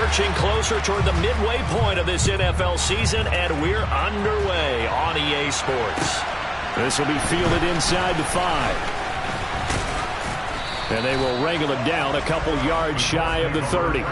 marching closer toward the midway point of this NFL season, and we're underway on EA Sports. This will be fielded inside the 5. And they will wrangle it down a couple yards shy of the 30.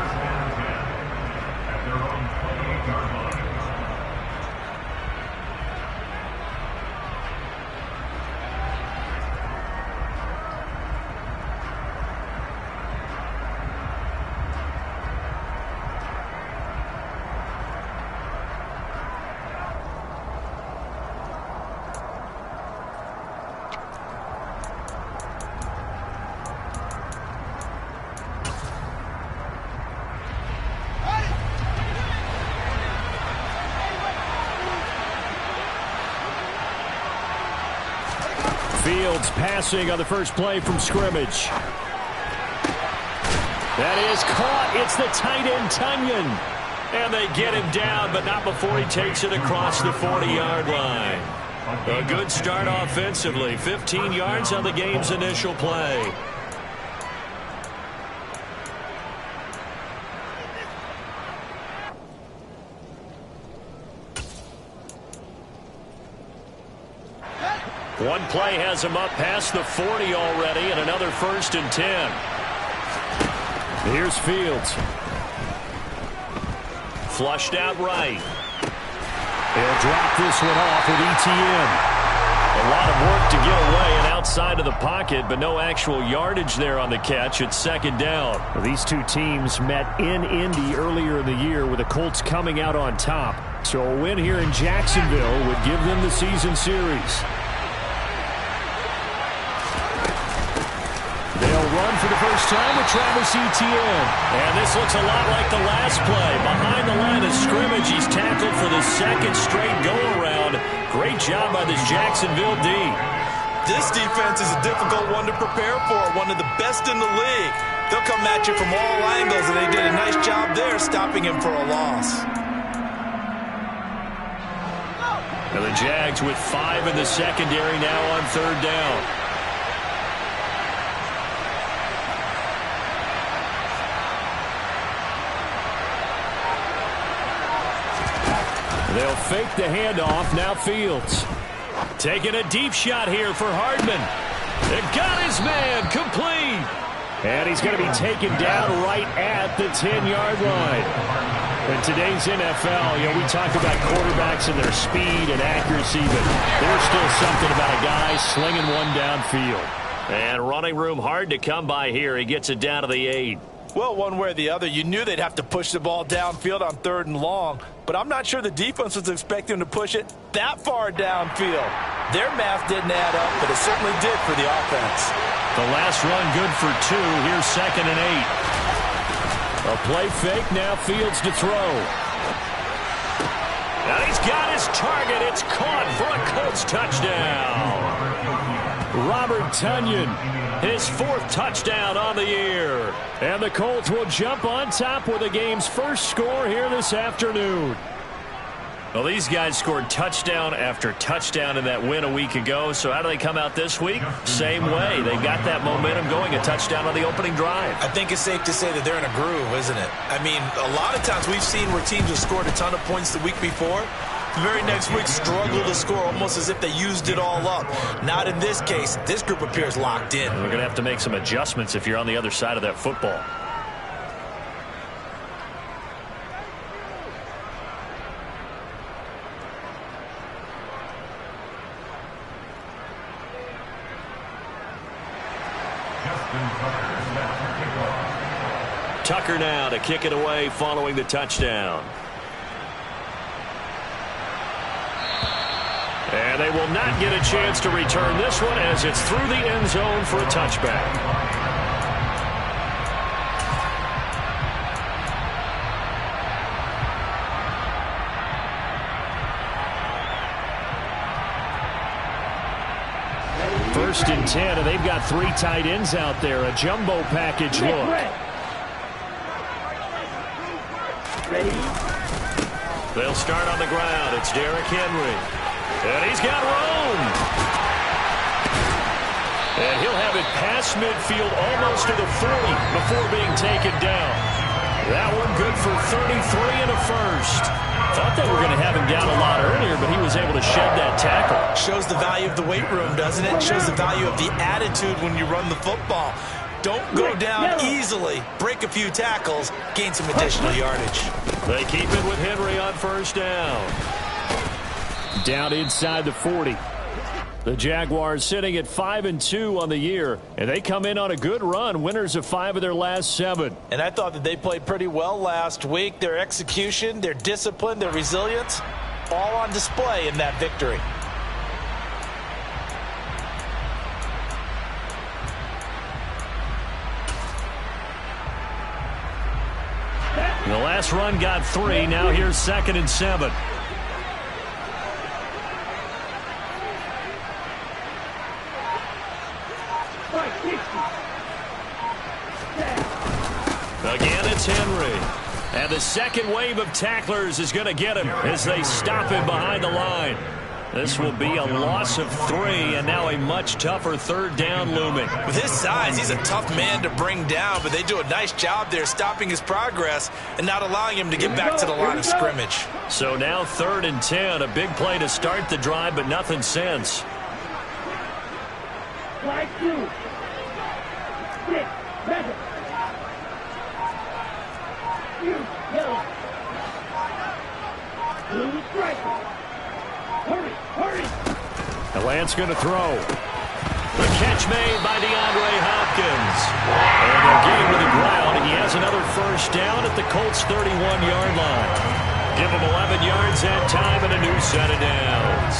Fields passing on the first play from scrimmage. That is caught. It's the tight end, Tonyan. And they get him down, but not before he takes it across the 40-yard line. A good start offensively. 15 yards on the game's initial play. One play has him up past the 40 already, and another 1st and 10. Here's Fields. Flushed out right. They'll drop this one off with ETN. A lot of work to get away and outside of the pocket, but no actual yardage there on the catch. It's 2nd down. Well, these two teams met in Indy earlier in the year with the Colts coming out on top. So a win here in Jacksonville would give them the season series. They'll run for the first time with Travis Etienne. And this looks a lot like the last play. Behind the line of scrimmage, he's tackled for the 2nd straight go-around. Great job by this Jacksonville D. This defense is a difficult one to prepare for, one of the best in the league. They'll come at you from all angles, and they did a nice job there stopping him for a loss. And the Jags with 5 in the secondary now on 3rd down. They'll fake the handoff. Now Fields. Taking a deep shot here for Hardman. They got his man complete. And he's going to be taken down right at the 10-yard line. In today's NFL, we talk about quarterbacks and their speed and accuracy, but there's still something about a guy slinging one downfield. And running room hard to come by here. He gets it down to the 8. Well, one way or the other, you knew they'd have to push the ball downfield on 3rd and long, but I'm not sure the defense was expecting to push it that far downfield. Their math didn't add up, but it certainly did for the offense. The last run good for 2. Here's 2nd and 8. A play fake, now Fields to throw. And he's got his target. It's caught for a Colts touchdown. Robert Tonyan. His 4th touchdown on the year. And the Colts will jump on top with the game's first score here this afternoon. Well, these guys scored touchdown after touchdown in that win a week ago. So how do they come out this week? Same way. They got that momentum going, a touchdown on the opening drive. I think it's safe to say that they're in a groove, isn't it? I mean, a lot of times we've seen where teams have scored a ton of points the week before. The very next week struggle to score almost as if they used it all up. Not in this case. This group appears locked in. We're going to have to make some adjustments if you're on the other side of that football. Tucker now to kick it away following the touchdown. And they will not get a chance to return this one as it's through the end zone for a touchback. First and 10, and they've got 3 tight ends out there. A jumbo package look. Ready? They'll start on the ground. It's Derrick Henry. And he's got room. And he'll have it past midfield almost to the 40 before being taken down. That one good for 33 and a first. Thought they were going to have him down a lot earlier, but he was able to shed that tackle. Shows the value of the weight room, doesn't it? Shows the value of the attitude when you run the football. Don't go down easily. Break a few tackles. Gain some additional yardage. They keep it with Henry on first down. Down inside the 40. The Jaguars sitting at 5-2 on the year, and they come in on a good run, winners of 5 of their last 7. And I thought that they played pretty well last week. Their execution, their discipline, their resilience, all on display in that victory. The last run got 3. Now here's 2nd and 7. Again, it's Henry. And the second wave of tacklers is going to get him as they stop him behind the line. This will be a loss of 3, and now a much tougher 3rd down looming. With his size, he's a tough man to bring down, but they do a nice job there stopping his progress and not allowing him to get back to the line of scrimmage. So now 3rd and 10, a big play to start the drive, but nothing since. Slide 2. 6, 7. Yellow. Blue striker. Hurry, hurry. The Lance going to throw. The catch made by DeAndre Hopkins. And they'll get him to the ground, and he has another first down at the Colts' 31-yard line. Give him 11 yards that time and a new set of downs.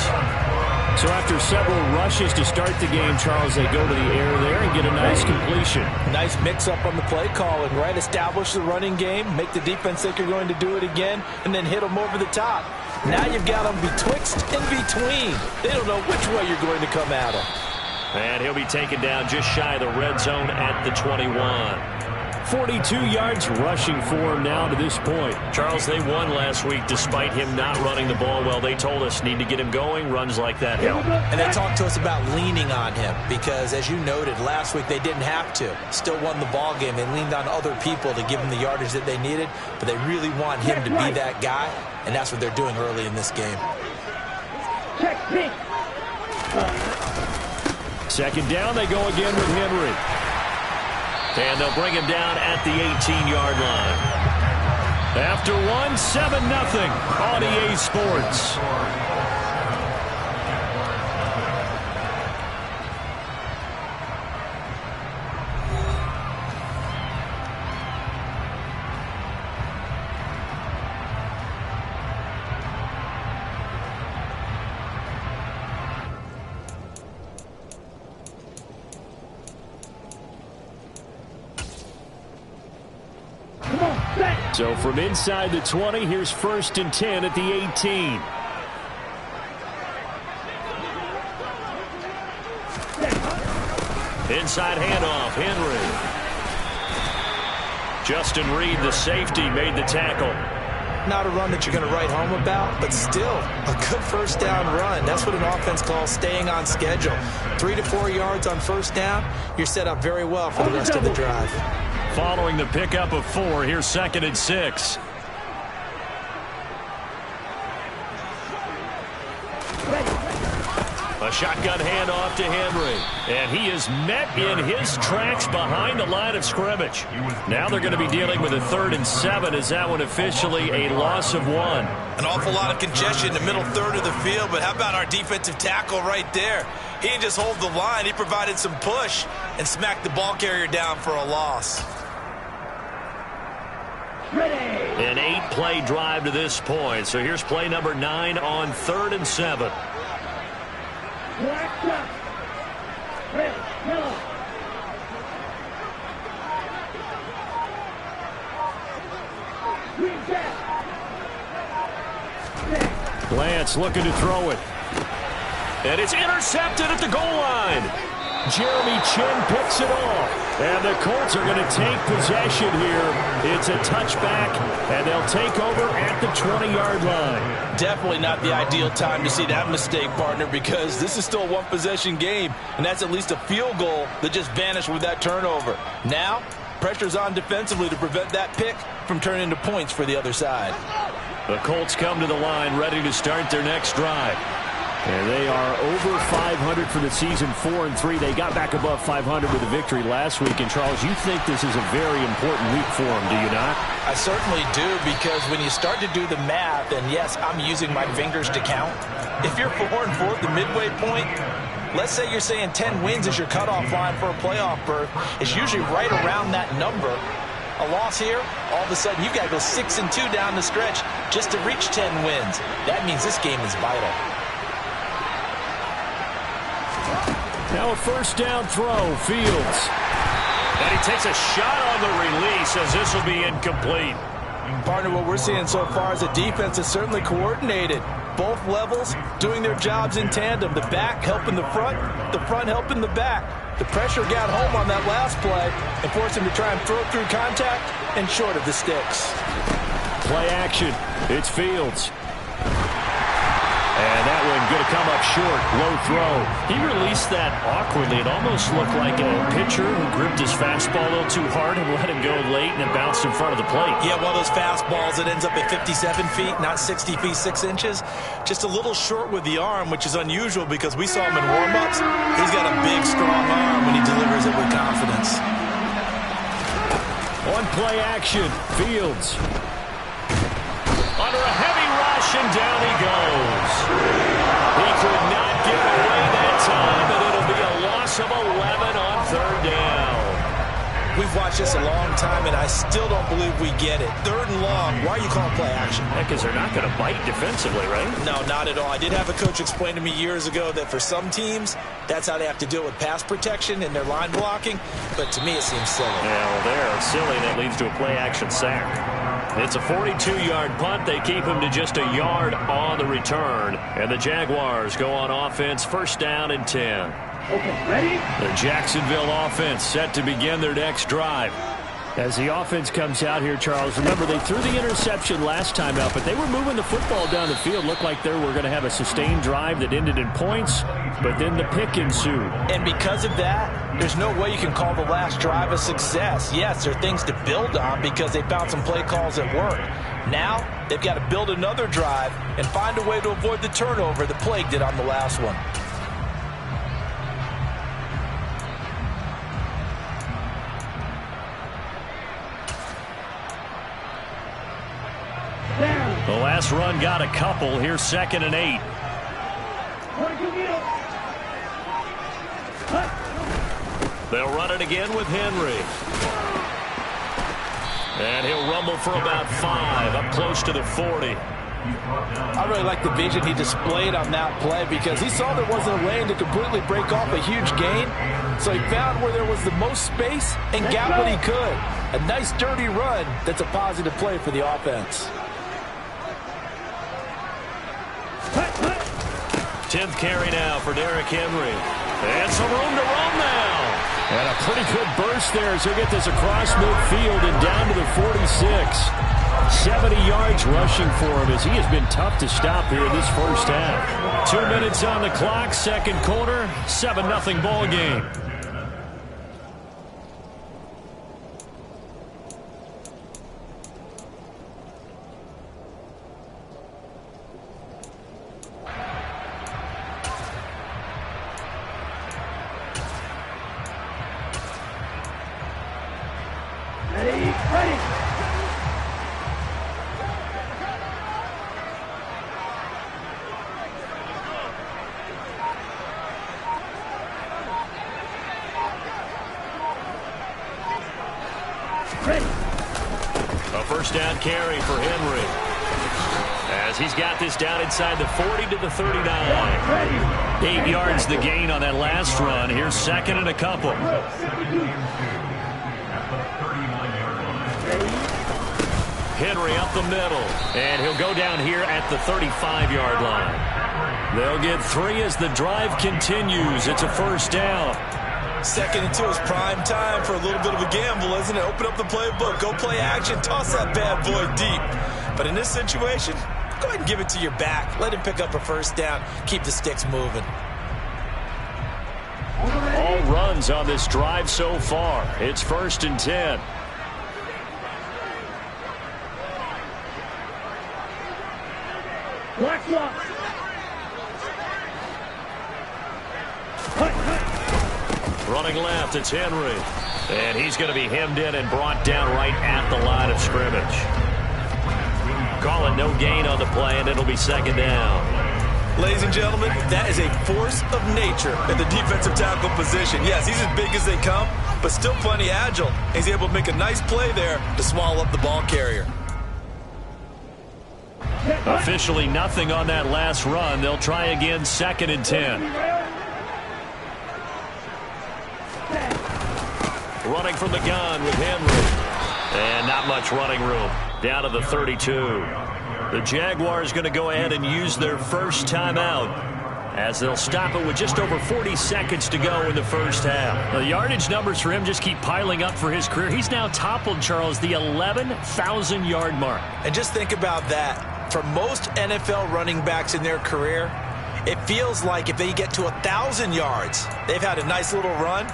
So after several rushes to start the game, Charles, they go to the air there and get a nice completion. Nice mix-up on the play calling, right? Establish the running game, make the defense think you're going to do it again, and then hit them over the top. Now you've got them betwixt and between. They don't know which way you're going to come at them. And he'll be taken down just shy of the red zone at the 21. 42 yards rushing for him now to this point. Charles, they won last week despite him not running the ball well. They told us need to get him going. Runs like that help. And they talked to us about leaning on him because, as you noted, last week they didn't have to. Still won the ball game. They leaned on other people to give them the yardage that they needed, but they really want him to be that guy, and that's what they're doing early in this game. Check pink. 2nd down, they go again with Henry. And they'll bring him down at the 18-yard line. After 1, 7-0 on EA Sports. So from inside the 20, here's 1st and 10 at the 18. Inside handoff, Henry. Justin Reed, the safety, made the tackle. Not a run that you're going to write home about, but still a good first down run. That's what an offense calls staying on schedule. 3 to 4 yards on first down, you're set up very well for the rest of the drive. Following the pickup of 4, here's 2nd and 6. A shotgun handoff to Henry. And he is met in his tracks behind the line of scrimmage. Now they're going to be dealing with a 3rd and 7. Is that one officially a loss of 1? An awful lot of congestion in the middle third of the field, but how about our defensive tackle right there? He didn't just hold the line. He provided some push and smacked the ball carrier down for a loss. An 8-play drive to this point. So here's play number 9 on 3rd and 7. Black shot. Red, yellow. Green jack. Lance looking to throw it. And it's intercepted at the goal line. Jeremy Chinn picks it off. And the Colts are going to take possession here. It's a touchback, and they'll take over at the 20-yard line. Definitely not the ideal time to see that mistake, partner, because this is still a one-possession game, and that's at least a field goal that just vanished with that turnover. Now, pressure's on defensively to prevent that pick from turning into points for the other side. The Colts come to the line ready to start their next drive. And they are over 500 for the season, 4-3. They got back above 500 with a victory last week. And, Charles, you think this is a very important week for them, do you not? I certainly do, because when you start to do the math, and yes, I'm using my fingers to count. If you're 4-4 at the midway point, let's say you're saying 10 wins is your cutoff line for a playoff berth. It's usually right around that number. A loss here, all of a sudden you've got to go 6-2 down the stretch just to reach 10 wins. That means this game is vital. Now a first down throw, Fields. And he takes a shot on the release as this will be incomplete. Partner, what we're seeing so far is a defense is certainly coordinated. Both levels doing their jobs in tandem. The back helping the front helping the back. The pressure got home on that last play and forced him to try and throw through contact and short of the sticks. Play action. It's Fields. And that one going to come up short. Low throw. He released that awkwardly. It almost looked like a pitcher who gripped his fastball a little too hard and let him go late, and it bounced in front of the plate. Yeah, one of those fastballs that ends up at 57 feet, not 60 feet, 6 inches. Just a little short with the arm, which is unusual because we saw him in warm-ups. He's got a big, strong arm when he delivers it with confidence. On play action, Fields. Under a heavy rush, and down he goes. He could not get away that time, and it'll be a loss of 11 on third down. We've watched this a long time, and I still don't believe we get it. Third and long. Why are you calling play action? Because they're not going to bite defensively, right? No, not at all. I did have a coach explain to me years ago that for some teams, that's how they have to deal with pass protection and their line blocking. But to me, it seems silly. Yeah, well, they're silly. That leads to a play action sack. It's a 42-yard punt. They keep him to just a yard on the return. And the Jaguars go on offense, first down and 10. Okay, ready? The Jacksonville offense set to begin their next drive. As the offense comes out here, Charles, remember they threw the interception last time out, but they were moving the football down the field. Looked like they were going to have a sustained drive that ended in points, but then the pick ensued. And because of that, there's no way you can call the last drive a success. Yes, there are things to build on because they found some play calls that work. Now, they've got to build another drive and find a way to avoid the turnover the Plague did on the last one. The last run got a couple. Here's 2nd and 8. They'll run it again with Henry. And he'll rumble for about 5, up close to the 40. I really like the vision he displayed on that play because he saw there wasn't a lane to completely break off a huge gain. So he found where there was the most space and got what he could. A nice dirty run that's a positive play for the offense. 10th carry now for Derrick Henry. And some room to run now. And a pretty good burst there as he'll get this across midfield and down to the 46. 70 yards rushing for him as he has been tough to stop here in this first half. 2 minutes on the clock, second quarter, 7-0 ball game. A first down carry for Henry. As he's got this down inside the 40 to the 39. 8 yards the gain on that last run. Here's 2nd and a couple. Henry up the middle. And he'll go down here at the 35-yard line. They'll get 3 as the drive continues. It's a first down. 2nd and 2 is prime time for a little bit of a gamble, isn't it? Open up the playbook, go play action, toss that bad boy deep. But in this situation, go ahead and give it to your back. Let him pick up a first down. Keep the sticks moving. All runs on this drive so far. It's 1st and 10. Black lock. Cut, cut. Running left, it's Henry. And he's going to be hemmed in and brought down right at the line of scrimmage. Call it no gain on the play, and it'll be second down. Ladies and gentlemen, that is a force of nature at the defensive tackle position. Yes, he's as big as they come, but still plenty agile. He's able to make a nice play there to swallow up the ball carrier. Officially nothing on that last run. They'll try again, 2nd and 10. Running from the gun with Henry. And not much running room. Down to the 32. The Jaguars going to go ahead and use their first timeout as they'll stop it with just over 40 seconds to go in the first half. The yardage numbers for him just keep piling up for his career. He's now toppled, Charles, the 11,000-yard mark. And just think about that. For most NFL running backs in their career, it feels like if they get to 1,000 yards, they've had a nice little run.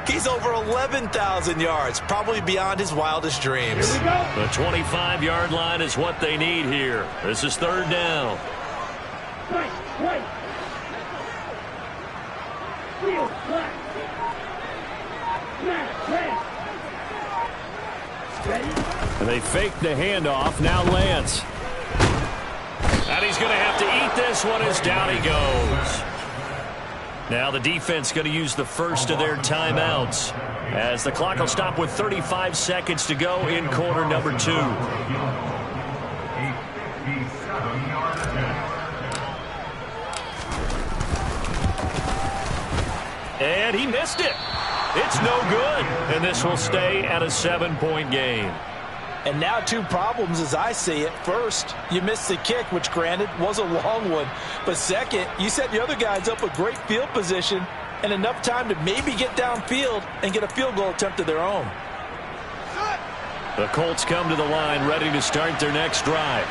He's over 11,000 yards, probably beyond his wildest dreams. Here we go. The 25-yard line is what they need here. This is 3rd down. Right. Field, black. Smash, pass. Ready? And they fake the handoff. Now Lance. And he's going to have to eat this one as down he goes. Now the defense going to use the first of their timeouts as the clock will stop with 35 seconds to go in quarter number 2. And he missed it. It's no good. And this will stay at a 7-point game. And now 2 problems as I see it. First, you missed the kick, which granted was a long one. But second, you set the other guys up with great field position and enough time to maybe get downfield and get a field goal attempt of their own. The Colts come to the line ready to start their next drive.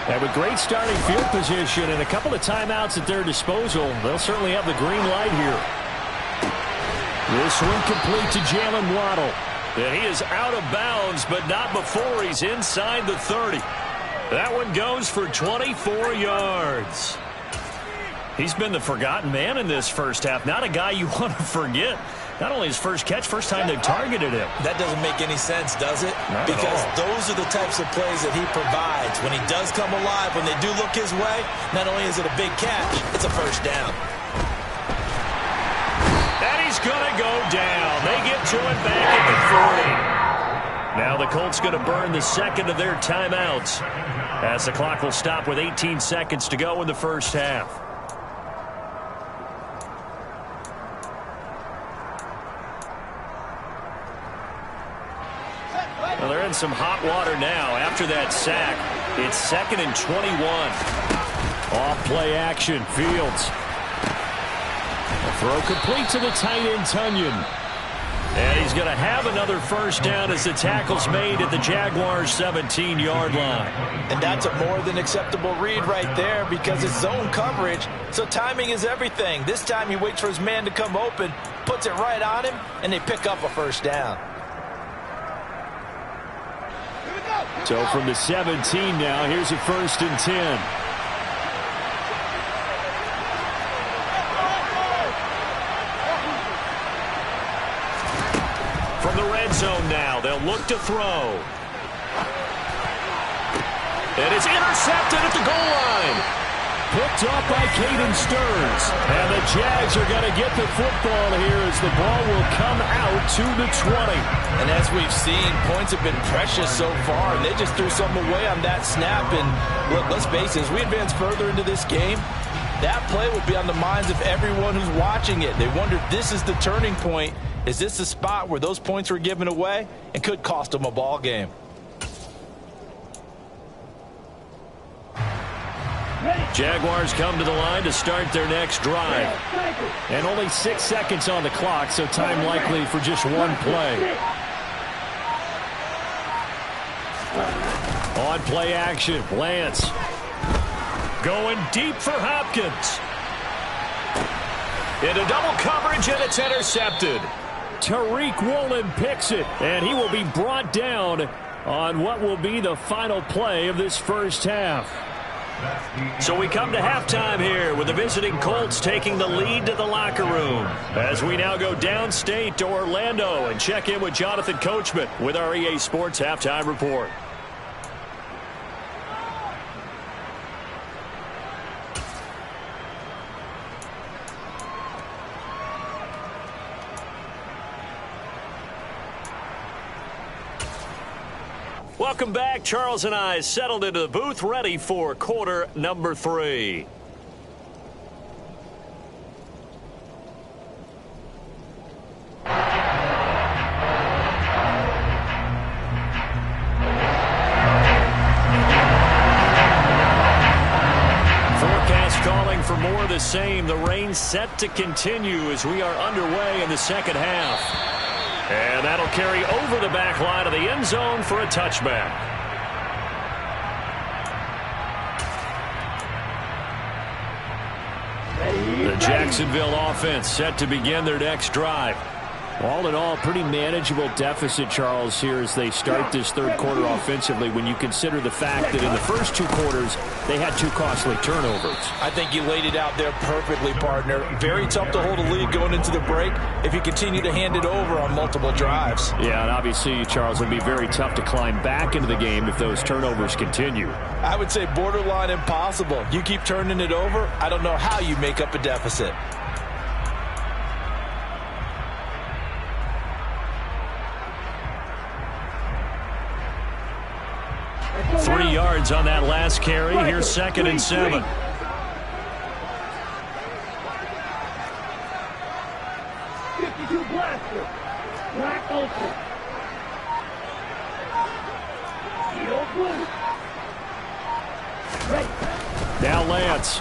And with great starting field position and a couple of timeouts at their disposal, they'll certainly have the green light here. This one complete to Jalen Waddle. And he is out of bounds, but not before he's inside the 30. That one goes for 24 yards. He's been the forgotten man in this first half. Not a guy you want to forget. Not only his first catch, first time they've targeted him. That doesn't make any sense, does it? Not because at all. those are the types of plays that he provides. When he does come alive, when they do look his way, not only is it a big catch, it's a first down. And he's going to go down. They get to it back at the 40. Now the Colts going to burn the second of their timeouts as the clock will stop with 18 seconds to go in the first half. Well, they're in some hot water now after that sack. It's 2nd and 21. Off play action. Fields. A throw complete to the tight end, Tunyon. And he's going to have another first down as the tackle's made at the Jaguars' 17-yard line. And that's a more than acceptable read right there because it's zone coverage, so timing is everything. This time he waits for his man to come open, puts it right on him, and they pick up a first down. So from the 17 now, here's a 1st and 10. From the red zone now, they'll look to throw. And it's intercepted at the goal line. Picked off by Caden Stearns. And the Jags are going to get the football here as the ball will come out to the 20. And as we've seen, points have been precious so far, and they just threw something away on that snap. And look, let's face it, as we advance further into this game, that play will be on the minds of everyone who's watching it. They wonder if this is the turning point. Is this the spot where those points were given away and could cost them a ball game? Jaguars come to the line to start their next drive. And only 6 seconds on the clock, so time likely for just one play. On play action, Lance. Going deep for Hopkins. Into double coverage, and it's intercepted. Tariq Woolen picks it, and he will be brought down on what will be the final play of this first half. So we come to halftime here with the visiting Colts taking the lead to the locker room. As we now go downstate to Orlando and check in with Jonathan Coachman with our EA Sports Halftime Report. Welcome back. Charles and I settled into the booth ready for quarter number 3. Forecast calling for more of the same. The rain set to continue as we are underway in the second half. And that'll carry over the back line of the end zone for a touchback. The Jacksonville offense set to begin their next drive. All in all, pretty manageable deficit, Charles, here as they start this third quarter offensively when you consider the fact that in the first 2 quarters, they had 2 costly turnovers. I think you laid it out there perfectly, partner. Very tough to hold a lead going into the break if you continue to hand it over on multiple drives. Yeah, and obviously, Charles, it'll be very tough to climb back into the game if those turnovers continue. I would say borderline impossible. You keep turning it over, I don't know how you make up a deficit. 3 yards on that last carry. Here's 2nd and 7. Blaster. Black open. Now Lance.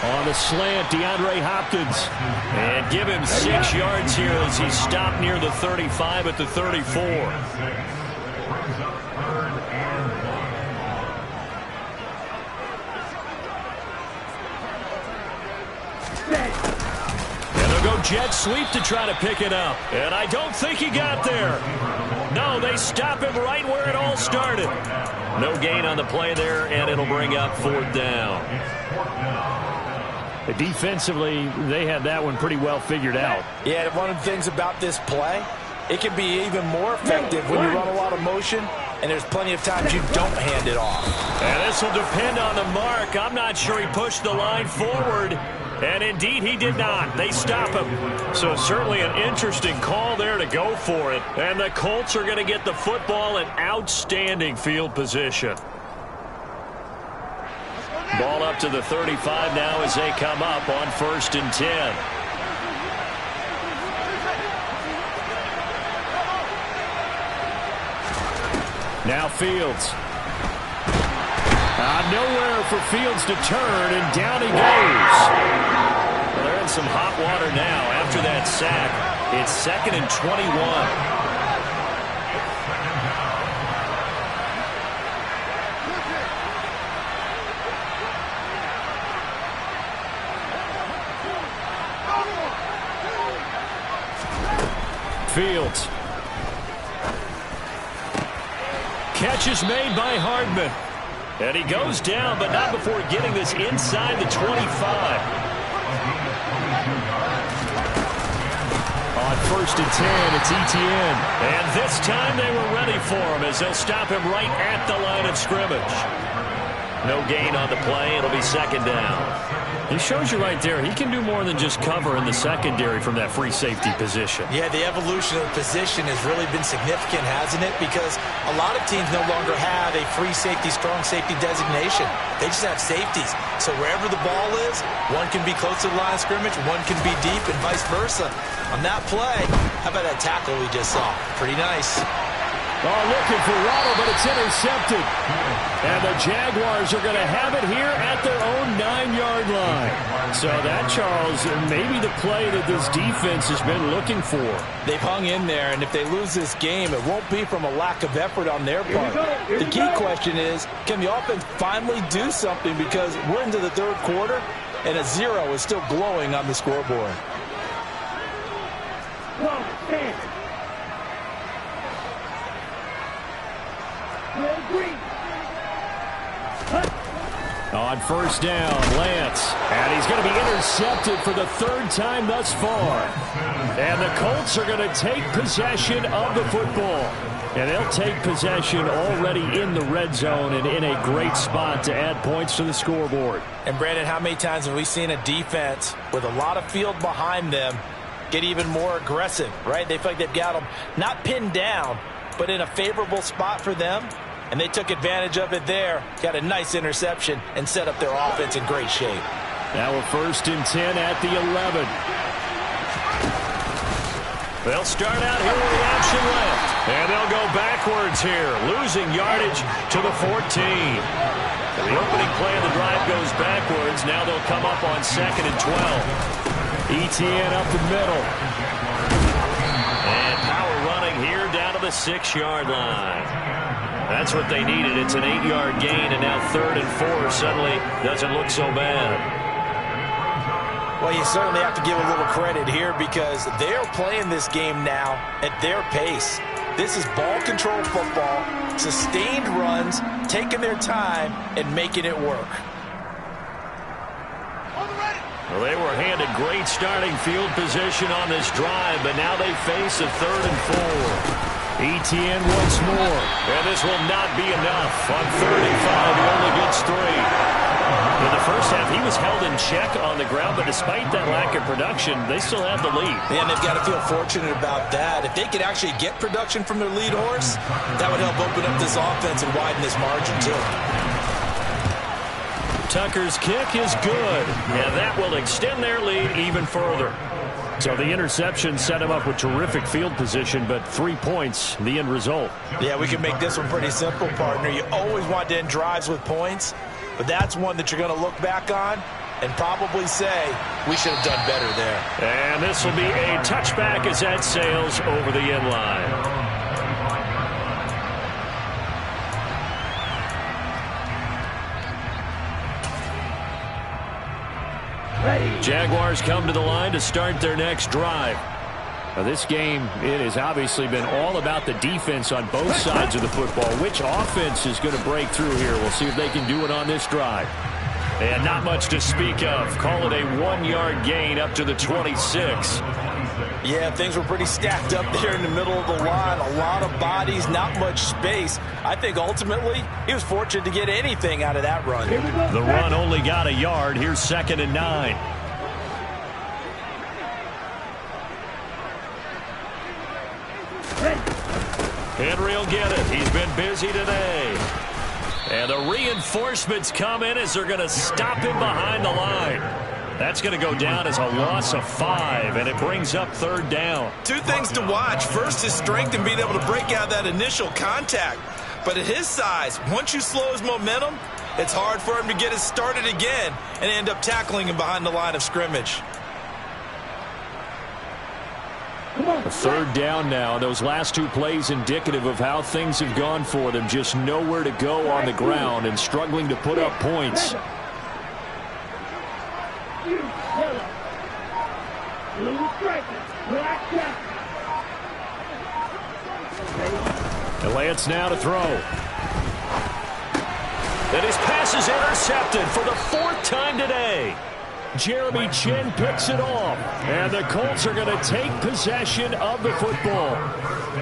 On the slant, DeAndre Hopkins. And give him 6 yards here as he stopped near the 35 at the 34. And they'll go jet sweep to try to pick it up. And I don't think he got there. No, they stop him right where it all started. No gain on the play there, and it'll bring up 4th down. Defensively, they had that one pretty well figured out. Yeah, one of the things about this play, it can be even more effective when you run a lot of motion, and there's plenty of times you don't hand it off. And this will depend on the mark. I'm not sure he pushed the line forward. And indeed, he did not. They stop him. So certainly an interesting call there to go for it. And the Colts are going to get the football in outstanding field position. Ball up to the 35 now as they come up on 1st and 10. Now Fields. Nowhere for Fields to turn, and down he goes. Well, they're in some hot water now after that sack. It's 2nd and 21. Fields. Catch is made by Hardman. And he goes down, but not before getting this inside the 25. On 1st and 10, it's Etienne. And this time they were ready for him as they'll stop him right at the line of scrimmage. No gain on the play. It'll be 2nd down. He shows you right there, he can do more than just cover in the secondary from that free safety position. Yeah, the evolution of the position has really been significant, hasn't it? Because a lot of teams no longer have a free safety, strong safety designation. They just have safeties. So wherever the ball is, one can be close to the line of scrimmage, one can be deep, and vice versa. On that play, how about that tackle we just saw? Pretty nice. Oh, looking for Waddle, but it's intercepted. And the Jaguars are going to have it here at their own 9-yard line. So that, Charles, maybe the play that this defense has been looking for. They've hung in there, and if they lose this game, it won't be from a lack of effort on their part. The key question is, can the offense finally do something? Because we're into the 3rd quarter, and a 0 is still glowing on the scoreboard. On first down, Lance. And he's going to be intercepted for the third time thus far. And the Colts are going to take possession of the football. And they'll take possession already in the red zone and in a great spot to add points to the scoreboard. And, Brandon, how many times have we seen a defense with a lot of field behind them get even more aggressive, right? They feel like they've got them not pinned down, but in a favorable spot for them. And they took advantage of it there, got a nice interception, and set up their offense in great shape. Now we're 1st and 10 at the 11. They'll start out here with the option left. And they'll go backwards here, losing yardage to the 14. The opening play of the drive goes backwards. Now they'll come up on 2nd and 12. ETN up the middle. And power running here down to the 6-yard line. That's what they needed. It's an 8-yard gain, and now 3rd and 4 suddenly doesn't look so bad. Well, you certainly have to give a little credit here because they're playing this game now at their pace. This is ball control football, sustained runs, taking their time, and making it work. Well, they were handed great starting field position on this drive, but now they face a 3rd and 4. ETN once more. And this will not be enough. On 3rd and 5, he only gets 3. In the first half, he was held in check on the ground, but despite that lack of production, they still have the lead. And they've got to feel fortunate about that. If they could actually get production from their lead horse, that would help open up this offense and widen this margin, too. Tucker's kick is good, and that will extend their lead even further. So the interception set him up with terrific field position, but 3 points, the end result. Yeah, we can make this one pretty simple, partner. You always want to end drives with points, but that's one that you're going to look back on and probably say, we should have done better there. And this will be a touchback as that sails over the end line. Jaguars come to the line to start their next drive. Now this game, it has obviously been all about the defense on both sides of the football. Which offense is going to break through here? We'll see if they can do it on this drive. And not much to speak of. Call it a 1-yard gain up to the 26. Yeah, things were pretty stacked up there in the middle of the line. A lot of bodies, not much space. I think ultimately he was fortunate to get anything out of that run. The run only got a yard. Here's 2nd and 9. Henry will get it. He's been busy today. And the reinforcements come in as they're going to stop him behind the line. That's going to go down as a loss of 5, and it brings up 3rd down. 2 things to watch. First, his strength and being able to break out that initial contact. But at his size, once you slow his momentum, it's hard for him to get it started again and end up tackling him behind the line of scrimmage. A 3rd down now. Those last 2 plays indicative of how things have gone for them. Just nowhere to go on the ground and struggling to put up points. And Lance now to throw. And his pass is intercepted for the 4th time today. Jeremy Chinn picks it off. And the Colts are going to take possession of the football.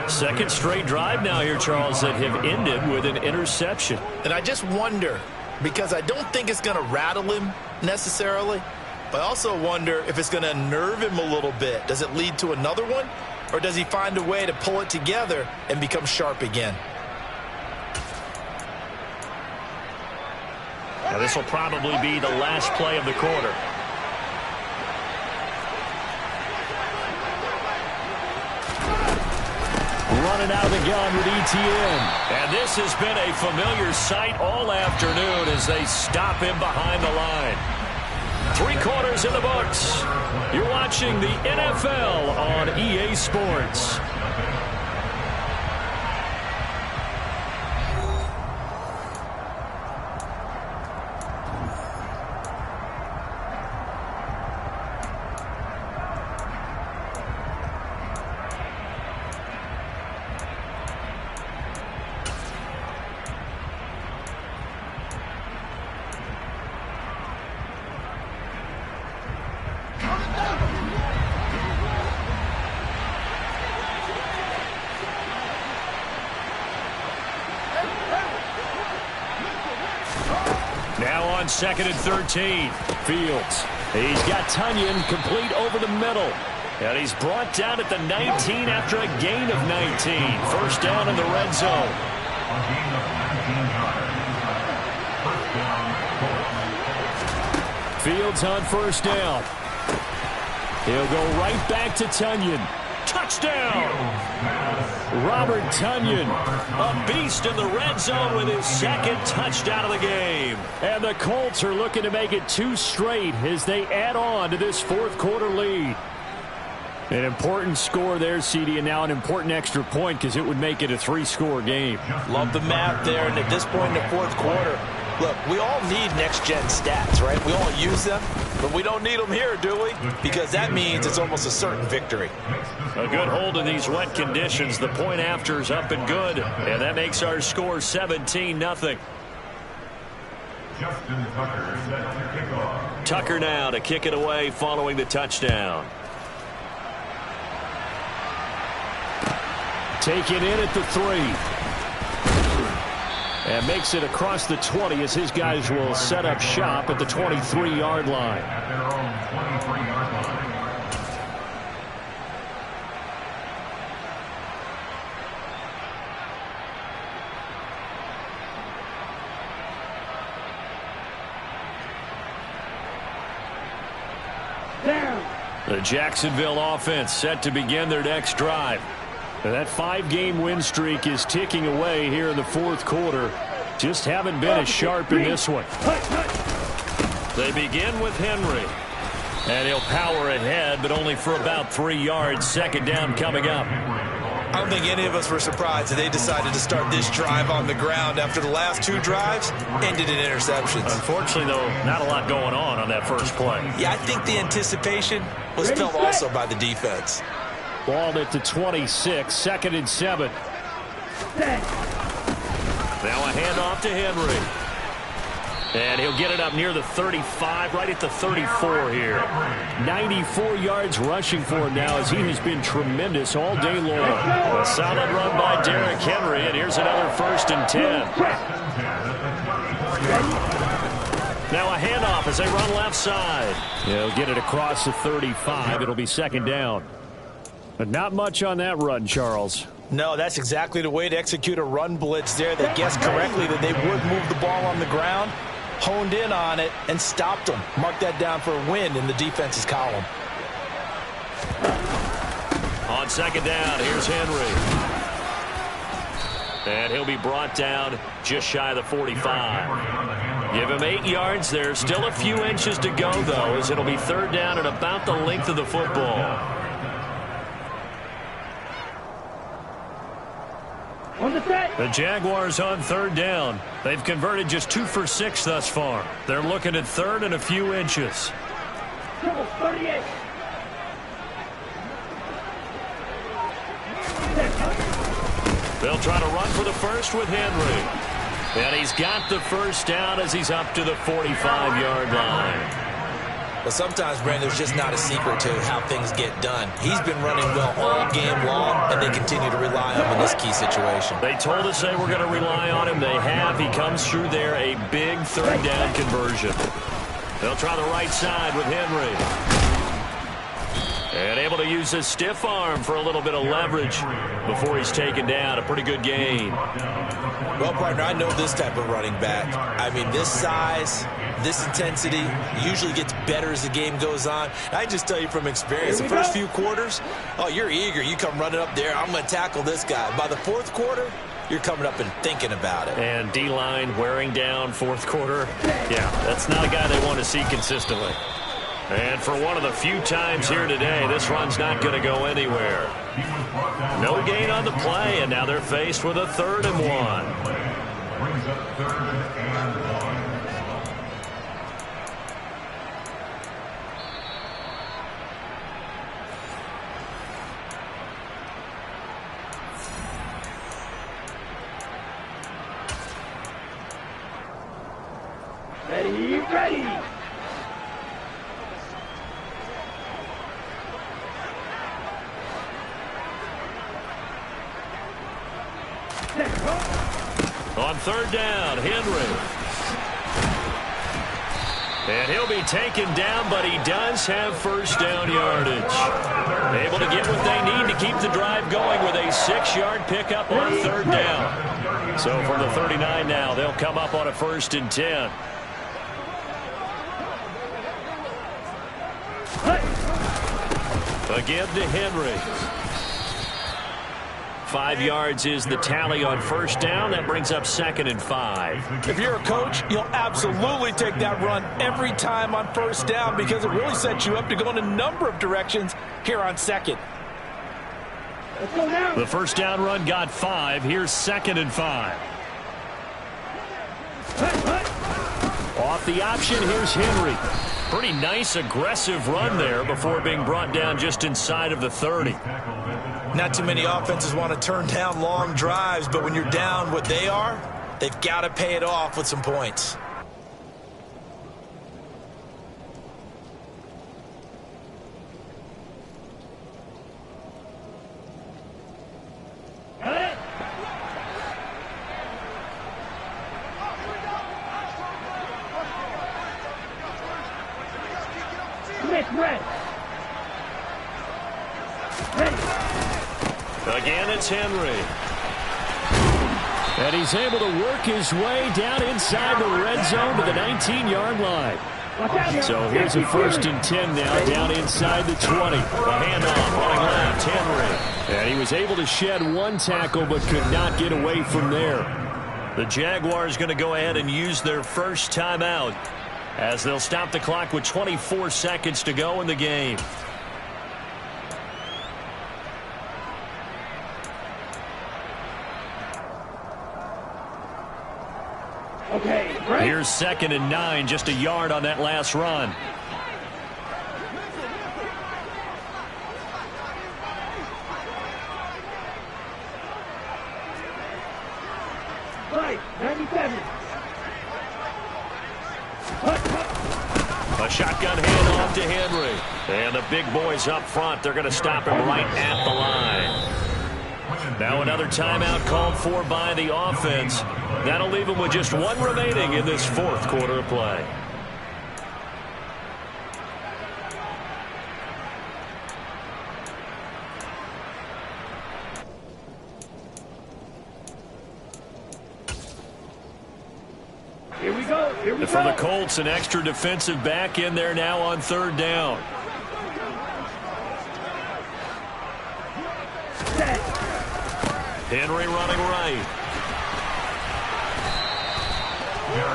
2nd straight drive now here, Charles, that have ended with an interception. And I just wonder, because I don't think it's going to rattle him necessarily, but I also wonder if it's going to nerve him a little bit. Does it lead to another one? Or does he find a way to pull it together and become sharp again? Now this will probably be the last play of the quarter. Running out of the gun with ETN. And this has been a familiar sight all afternoon as they stop him behind the line. 3 quarters in the books. You're watching the NFL on EA Sports. on 2nd and 13. Fields. He's got Tonyan complete over the middle. And he's brought down at the 19 after a gain of 19. First down in the red zone. Fields on first down. He'll go right back to Tonyan. Touchdown! Robert Tonyan, a beast in the red zone with his second touchdown of the game. And the Colts are looking to make it 2 straight as they add on to this fourth quarter lead. An important score there, CD, and now an important extra point because it would make it a 3-score game. Love the math there, and at this point in the fourth quarter, look, we all need next-gen stats, right? We all use them, but we don't need them here, do we? Because that means it's almost a certain victory. A good hold in these wet conditions. The point after is up and good, and that makes our score 17-0. Tucker now to kick it away following the touchdown. Taken in at the 3. And makes it across the 20 as his guys will set up shop at the 23-yard line. The Jacksonville offense set to begin their next drive. That 5-game win streak is ticking away here in the fourth quarter. Just haven't been as sharp in this one. They begin with Henry. And he'll power ahead, but only for about 3 yards. Second down coming up. I don't think any of us were surprised that they decided to start this drive on the ground after the last 2 drives ended in interceptions. Unfortunately, though, not a lot going on that first play. Yeah, I think the anticipation was felt also by the defense. Ball at the 26, 2nd and 7. Now a handoff to Henry. And he'll get it up near the 35, right at the 34 here. 94 yards rushing for him now as he has been tremendous all day long. A solid run by Derrick Henry, and here's another 1st and 10. Now a handoff as they run left side. He'll get it across the 35. It'll be 2nd down. But not much on that run, Charles. No, that's exactly the way to execute a run blitz there. They guessed correctly that they would move the ball on the ground, honed in on it, and stopped them. Mark that down for a win in the defense's column. On 2nd down, here's Henry. And he'll be brought down just shy of the 45. Give him 8 yards there. Still a few inches to go, though, as it'll be 3rd down and about the length of the football. The Jaguars on 3rd down. They've converted just 2 for 6 thus far. They're looking at 3rd and a few inches. They'll try to run for the first with Henry. And he's got the first down as he's up to the 45-yard line. But sometimes, Brandon, there's just not a secret to how things get done. He's been running well all game long, and they continue to rely on him in this key situation. They told us they were going to rely on him. They have. He comes through there, a big 3rd down conversion. They'll try the right side with Henry. And able to use his stiff arm for a little bit of leverage before he's taken down. A pretty good gain. Well, partner, I know this type of running back. I mean, this size, this intensity usually gets better as the game goes on. I just tell you from experience, the first few quarters, oh, you're eager. You come running up there, I'm going to tackle this guy. By the 4th quarter, you're coming up and thinking about it. And D-line wearing down 4th quarter. Yeah, that's not a guy they want to see consistently. And for one of the few times here today, this run's not going to go anywhere. No gain on the play, and now they're faced with a 3rd and 1. Ready. On 3rd down, Henry. And he'll be taken down, but he does have first down yardage. Able to get what they need to keep the drive going with a 6-yard pickup on third down. So from the 39 now, they'll come up on a 1st and 10. Again to Henry. 5 yards is the tally on first down. That brings up 2nd and 5. If you're a coach, you'll absolutely take that run every time on first down because it really sets you up to go in a number of directions here on 2nd. The first down run got 5. Here's 2nd and 5. Off the option, here's Henry. Pretty nice, aggressive run there before being brought down just inside of the 30. Not too many offenses want to turn down long drives, but when you're down what they are, they've got to pay it off with some points. Again, it's Henry. And he's able to work his way down inside the red zone to the 19-yard line. So here's a 1st and 10 now down inside the 20. A handoff running left, Henry. And he was able to shed 1 tackle but could not get away from there. The Jaguars going to go ahead and use their first timeout as they'll stop the clock with 24 seconds to go in the game. Here's 2nd and 9, just a yard on that last run. A shotgun handoff to Henry. And the big boys up front, they're going to stop him right at the line. Now another timeout called for by the offense. That'll leave them with just 1 remaining in this 4th quarter of play. Here we go. For the Colts, an extra defensive back in there now on 3rd down. Henry running right.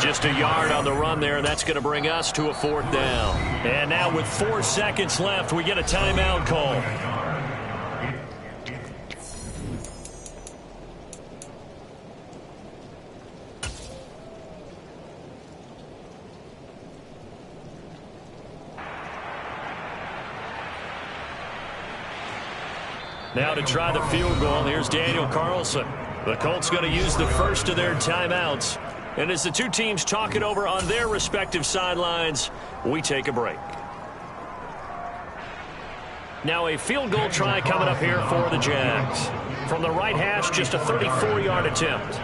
Just a yard on the run there, and that's going to bring us to a 4th down. And now with 4 seconds left, we get a timeout call. Now to try the field goal, here's Daniel Carlson. The Colts going to use the first of their timeouts. And as the two teams talk it over on their respective sidelines, we take a break. Now a field goal try coming up here for the Jags. From the right hash, just a 34-yard attempt.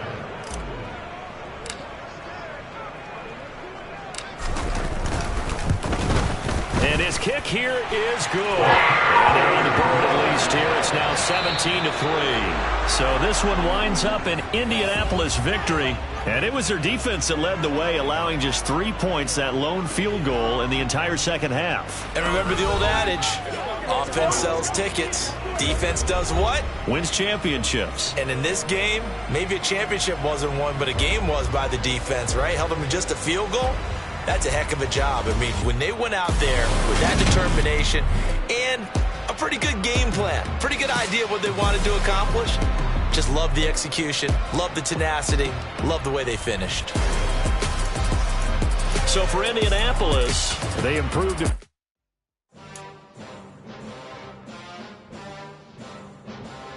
And his kick here is good. And they're on the board at least here. It's now 17-3. So this one winds up an Indianapolis victory. And it was their defense that led the way, allowing just 3 points, that lone field goal in the entire second half. And remember the old adage, offense sells tickets. Defense does what? Wins championships. And in this game, maybe a championship wasn't won, but a game was by the defense, right? Held them to just a field goal. That's a heck of a job. I mean, when they went out there with that determination and a pretty good game plan, pretty good idea of what they wanted to accomplish, just love the execution, love the tenacity, love the way they finished. So for Indianapolis, they improved